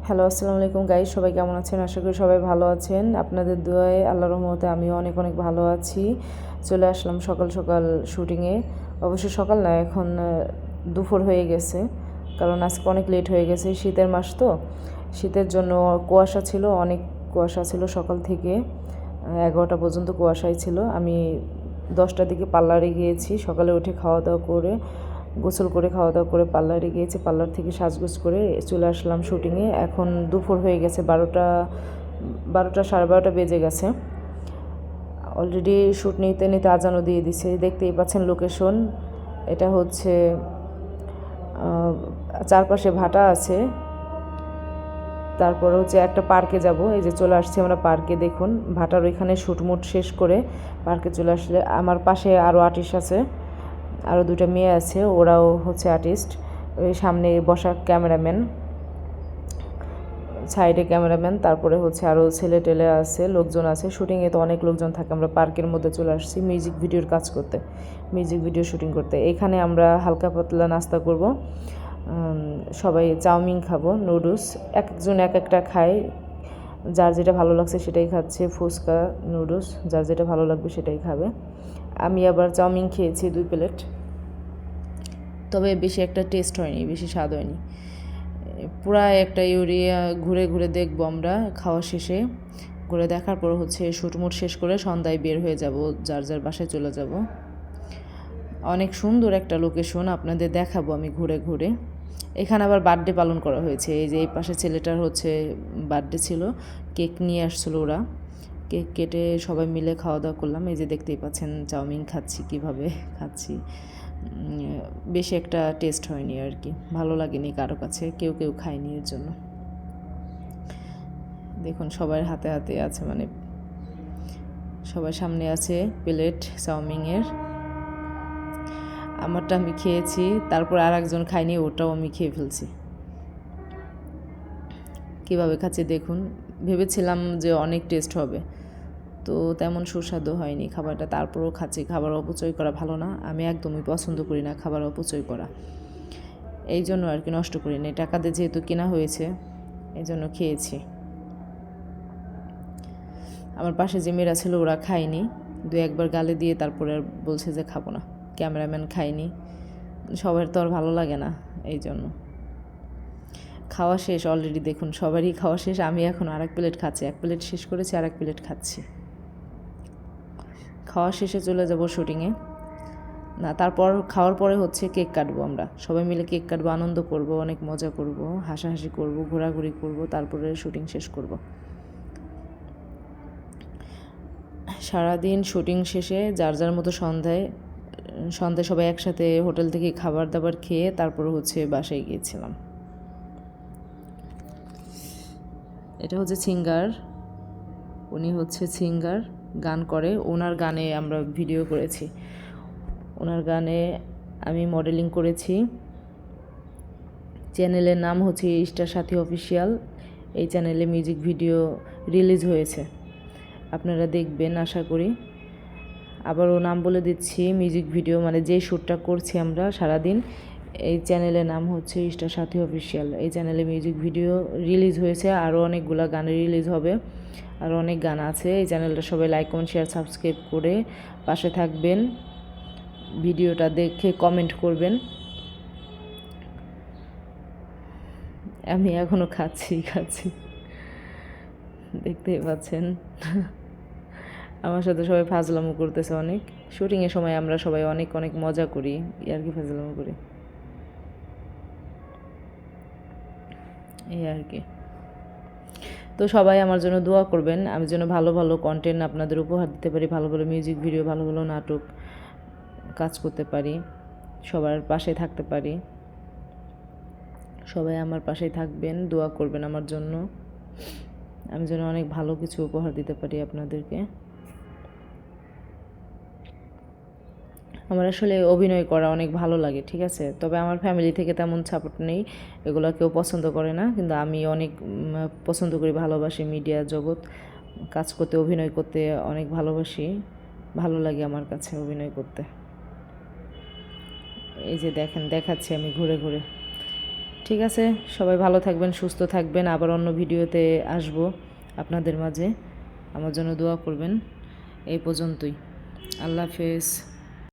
Hello, আসসালামু আলাইকুম guys, সবাই কেমন আছেন? আশা করি সবাই ভালো আছেন। আপনাদের দোয়ায় আল্লাহর রহমতে আমিও অনেক অনেক ভালো আছি। চলে আসলাম সকাল সকাল শুটিংয়ে। অবশ্য সকাল না, এখন দুপুর হয়ে গেছে, কারণ আজকে অনেক লেট হয়ে গেছে। শীতের মাস তো, শীতের জন্য কুয়াশা ছিল, অনেক কুয়াশা ছিল সকাল থেকে 11টা পর্যন্ত কুয়াশাই ছিল। আমি 10টার দিকে পার্লারে গিয়েছি, সকালে উঠে খাওয়া দাওয়া করে গোসল করে খাওয়া দাওয়া করে পার্লারে গিয়েছি। পার্লার থেকে সাজগোজ করে চলে আসলাম শুটিংয়ে। এখন দুপুর হয়ে গেছে, 12টা 12:30 বেজে গেছে। অলরেডি শ্যুট নিতে নিতে আজানও দিয়ে দিছে। দেখতেই পাচ্ছেন লোকেশন। এটা হচ্ছে চারপাশে ভাটা আছে। তারপর হচ্ছে একটা পার্কে যাব। এই যে চলে আসছি আমরা পার্কে। দেখুন, ভাটার ওইখানে শ্যুটমুট শেষ করে পার্কে চলে আসলে আমার পাশে আরও আর্টিস্ট আছে, আরও দুটো মেয়ে আছে, ওরাও হচ্ছে আর্টিস্ট। ওই সামনে বসা ক্যামেরাম্যান, সাইডে ক্যামেরাম্যান, তারপরে হচ্ছে আরও ছেলে টেলে আছে, লোকজন আছে। শুটিংয়ে তো অনেক লোকজন থাকে। আমরা পার্কের মধ্যে চলে আসছি মিউজিক ভিডিওর কাজ করতে, মিউজিক ভিডিও শুটিং করতে। এখানে আমরা হালকা পাতলা নাস্তা করব। সবাই চাউমিন খাবো, নুডলস, এক একজন এক একটা খায়। যার যেটা ভালো লাগছে সেটাই খাচ্ছে। ফুচকা, নুডলস, যার যেটা ভালো লাগবে সেটাই খাবে। আমি আবার চাউমিন খেয়েছি 2 প্লেট, তবে বেশি একটা টেস্ট হয়নি, বেশি স্বাদ হয়নি। পুরা একটা ইউরিয়া ঘুরে ঘুরে দেখবো আমরা। খাওয়া শেষে ঘুরে দেখার পর হচ্ছে শুটমুট শেষ করে সন্ধ্যায় বের হয়ে যাব, যার যার বাসায় চলে যাব। অনেক সুন্দর একটা লোকেশন, আপনাদের দেখাবো আমি ঘুরে ঘুরে। এখানে আবার বার্থডে পালন করা হয়েছে। এই যে এই পাশে ছেলেটার হচ্ছে বার্থডে ছিল, কেক নিয়ে আসছিলো ওরা। কেক কেটে সবাই মিলে খাওয়া দাওয়া করলাম। এই যে দেখতেই পাচ্ছেন চাউমিন খাচ্ছি, কীভাবে খাচ্ছি। বেশি একটা টেস্ট হয়নি আর কি, ভালো লাগেনি কারো কাছে, কেউ কেউ খায়নি এর জন্য। দেখুন সবার হাতে হাতে আছে, মানে সবার সামনে আছে প্লেট চাউমিনের। আমারটা আমি খেয়েছি, তারপর আর একজন খায়নি, ওটাও আমি খেয়ে ফেলছি। কীভাবে খাচ্ছি দেখুন। ভেবেছিলাম যে অনেক টেস্ট হবে, তো তেমন সুস্বাদু হয়নি খাবারটা। তারপরও খাচ্ছি। খাবার অপচয় করা ভালো না, আমি একদমই পছন্দ করি না খাবার অপচয় করা। এই জন্য আর কি নষ্ট করি না, টাকা দিয়ে যেহেতু কেনা হয়েছে এই জন্য খেয়েছি। আমার পাশে যে মেয়েরা ছিল ওরা খায়নি, 2-1বার গালে দিয়ে তারপরে আর বলছে যে খাবো না। ক্যামেরাম্যান খায়নি, সবার তো আর ভালো লাগে না, এই জন্য। খাওয়া শেষ অলরেডি, দেখুন সবারই খাওয়া শেষ। আমি এখন আরেক প্লেট খাচ্ছি, 1 প্লেট শেষ করেছি, আরেক প্লেট খাচ্ছি। খাওয়া শেষে চলে যাব শুটিংয়ে। না, তারপর খাওয়ার পরে হচ্ছে কেক কাটবো। আমরা সবাই মিলে কেক কাটবো, আনন্দ করব, অনেক মজা করব, হাসাহাসি করব, ঘোরাঘুরি করব, তারপরে শুটিং শেষ করব। সারাদিন শুটিং শেষে যার যার মতো সন্ধ্যায় সবাই একসাথে হোটেল থেকে খাবার দাবার খেয়ে তারপর হচ্ছে বাসায় গিয়েছিলাম। এটা হচ্ছে সিঙ্গার, উনি হচ্ছে সিঙ্গার, গান করে। ওনার গানে আমরা ভিডিও করেছি, ওনার গানে আমি মডেলিং করেছি। চ্যানেলের নাম হচ্ছে স্টার সাথী অফিসিয়াল। এই চ্যানেলে মিউজিক ভিডিও রিলিজ হয়েছে, আপনারা দেখবেন আশা করি। আবারও নাম বলে দিচ্ছি, মিউজিক ভিডিও মানে যে শ্যুটটা করছি আমরা সারাদিন, এই চ্যানেলের নাম হচ্ছে স্টার সাথী অফিসিয়াল। এই চ্যানেলে মিউজিক ভিডিও রিলিজ হয়েছে, আরও অনেকগুলো গানে রিলিজ হবে, আরও অনেক গান আছে। এই চ্যানেলটা সবাই লাইক কমেন্ট শেয়ার সাবস্ক্রাইব করে পাশে থাকবেন, ভিডিওটা দেখে কমেন্ট করবেন। আমি এখনও খাচ্ছি, দেখতেই পাচ্ছেন। আমার সাথে সবাই ফাজলামো করতেছে অনেক। শুটিংয়ের সময় আমরা সবাই অনেক অনেক মজা করি, ইয়ার্কি ফাজলামো করি, এই আর কি। তো সবাই আমার জন্য দোয়া করবেন, আমি যেন ভালো ভালো কন্টেন্ট আপনাদের উপহার দিতে পারি, ভালো ভালো মিউজিক ভিডিও, ভালো ভালো নাটক কাজ করতে পারি, সবার পাশে থাকতে পারি। সবাই আমার পাশেই থাকবেন, দোয়া করবেন আমার জন্য, আমি যেন অনেক ভালো কিছু উপহার দিতে পারি আপনাদেরকে। আমার আসলে অভিনয় করা অনেক ভালো লাগে, ঠিক আছে, তবে আমার ফ্যামিলি থেকে তেমন সাপোর্ট নেই, এগুলো কেউ পছন্দ করে না, কিন্তু আমি অনেক পছন্দ করি, ভালোবাসি মিডিয়া জগৎ, কাজ করতে, অভিনয় করতে অনেক ভালোবাসি, ভালো লাগে আমার কাছে অভিনয় করতে। এই যে দেখেন, দেখাচ্ছি আমি ঘুরে ঘুরে। ঠিক আছে, সবাই ভালো থাকবেন, সুস্থ থাকবেন। আবার অন্য ভিডিওতে আসব আপনাদের মাঝে। আমার জন্য দোয়া করবেন। এই পর্যন্তই। আল্লাহ হাফেজ।